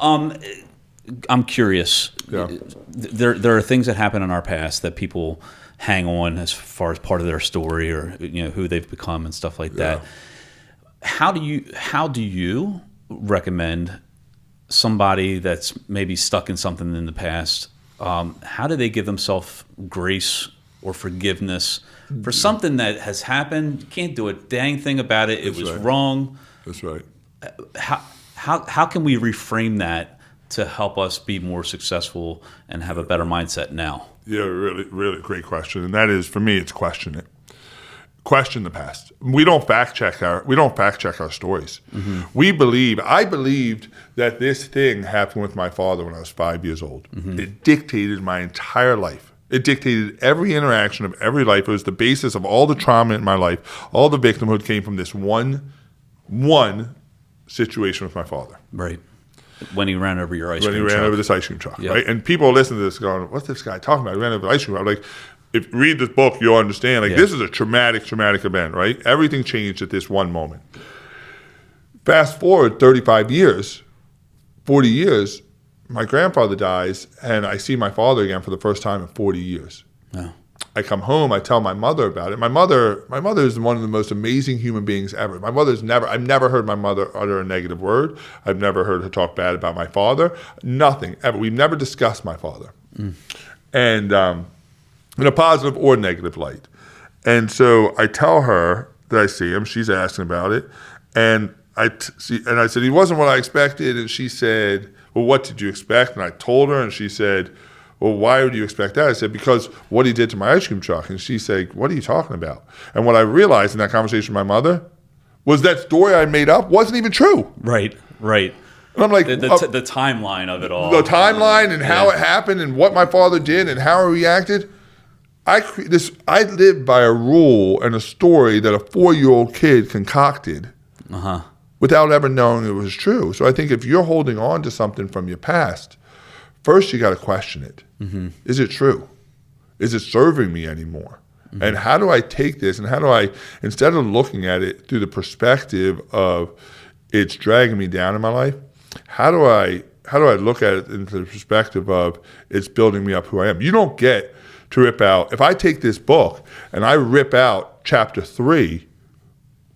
I'm curious. Yeah. There are things that happen in our past that people hang on as far as part of their story, or who they've become and stuff like that. How do you recommend somebody that's maybe stuck in something in the past? How do they give themselves grace or forgiveness for something that has happened? You can't do a dang thing about it. It was wrong. That's right. How can we reframe that to help us be more successful and have a better mindset now? Yeah, really, really great question. And that is, for me, it's question it. Question the past. We don't fact check our stories. Mm-hmm. I believed that this thing happened with my father when I was 5 years old. Mm-hmm. It dictated my entire life. It dictated every interaction of every life. It was the basis of all the trauma in my life. All the victimhood came from this one situation with my father. Right. When he ran over your ice cream truck. When he ran over this ice cream truck, right? And people listen to this going, what's this guy talking about? He ran over the ice cream truck. I'm like, if you read this book, you'll understand. This is a traumatic event, right? Everything changed at this one moment. Fast forward 35 years, 40 years, my grandfather dies, and I see my father again for the first time in 40 years. Oh. I come home, I tell my mother about it. My mother is one of the most amazing human beings ever. I've never heard my mother utter a negative word. I've never heard her talk bad about my father. Nothing, ever. We've never discussed my father. And in a positive or negative light. And so I tell her that I see him. She's asking about it. And I said, he wasn't what I expected. And she said, well, what did you expect? And I told her, and she said, well, why would you expect that? I said, because what he did to my ice cream truck. And she said, what are you talking about? And what I realized in that conversation with my mother was that story I made up wasn't even true. Right. And I'm like, the timeline of it all. The timeline and how it happened and what my father did and how he reacted. I lived by a rule and a story that a 4-year-old kid concocted without ever knowing it was true. So I think if you're holding on to something from your past, first you got to question it. Mm-hmm. Is it true? Is it serving me anymore? Mm-hmm. And how do I take this and how do I, instead of looking at it through the perspective of it's dragging me down in my life, how do I look at it into the perspective of it's building me up who I am? You don't get to rip out, if I take this book and I rip out chapter 3,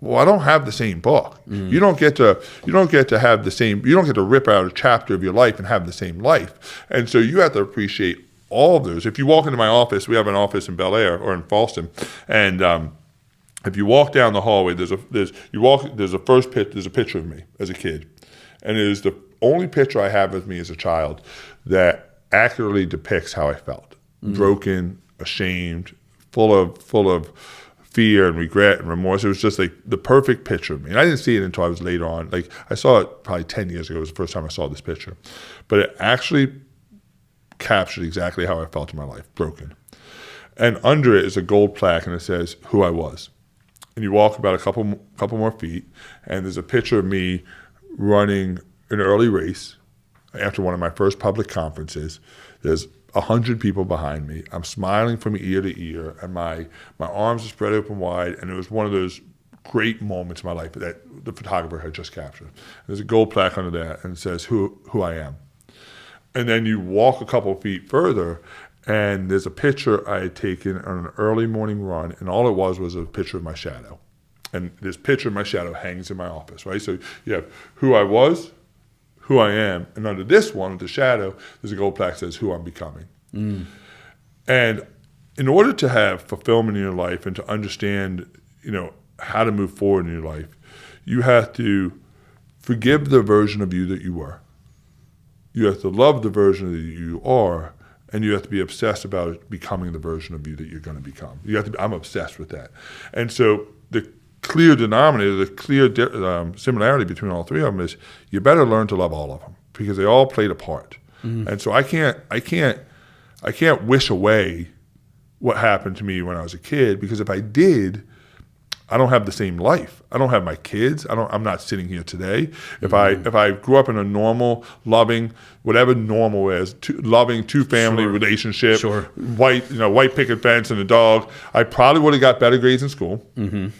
well, I don't have the same book. Mm. You don't get to have the same, you don't get to rip out a chapter of your life and have the same life. And so you have to appreciate all of those. If you walk into my office, we have an office in Bel Air or in Falston, and if you walk down the hallway, there's a picture of me as a kid, and it is the only picture I have of me as a child that accurately depicts how I felt. Broken, ashamed, full of fear and regret and remorse. It was just like the perfect picture of me. And I didn't see it until I was later on. Like I saw it probably 10 years ago. It was the first time I saw this picture. But it actually captured exactly how I felt in my life, broken. And under it is a gold plaque, and it says who I was. And you walk about a couple more feet, and there's a picture of me running an early race after one of my first public conferences. There's 100 people behind me. I'm smiling from ear to ear, and my arms are spread open wide, and it was one of those great moments in my life that the photographer had just captured. There's a gold plaque under that, and it says who I am. And then you walk a couple of feet further, and there's a picture I had taken on an early morning run, and all it was a picture of my shadow. And this picture of my shadow hangs in my office, right? So you have who I was, who I am, and under this one, the shadow, there's a gold plaque that says who I'm becoming. Mm. And in order to have fulfillment in your life and to understand, how to move forward in your life, you have to forgive the version of you that you were. You have to love the version that you are, and you have to be obsessed about becoming the version of you that you're going to become. I'm obsessed with that. And so the clear denominator, the clear similarity between all three of them is you better learn to love all of them because they all played a part. Mm-hmm. And so I can't wish away what happened to me when I was a kid, because if I did, I don't have the same life. I don't have my kids. I'm not sitting here today. If I grew up in a normal, loving, whatever normal is, loving two-family relationship, white picket fence and a dog, I probably would have got better grades in school. Mm-hmm.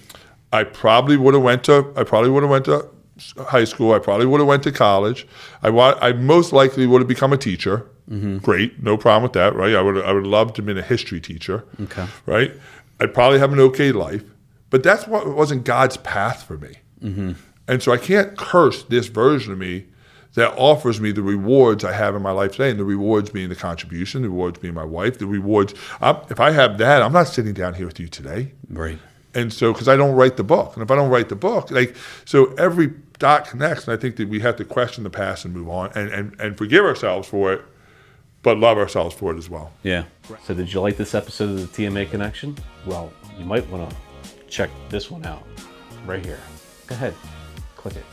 I probably would have went to high school. I probably would have went to college. I most likely would have become a teacher. Great, no problem with that, right? I would love to have been a history teacher. Okay. Right? I'd probably have an okay life, but that's what wasn't God's path for me. And so I can't curse this version of me that offers me the rewards I have in my life today, and the rewards being the contribution, the rewards being my wife, the rewards. If I have that, I'm not sitting down here with you today. Right. And so, because I don't write the book, and if I don't write the book, so every dot connects, and I think that we have to question the past and move on, and forgive ourselves for it, but love ourselves for it as well. Yeah. So did you like this episode of the TMA Connection? Well, you might want to check this one out right here. Go ahead, click it.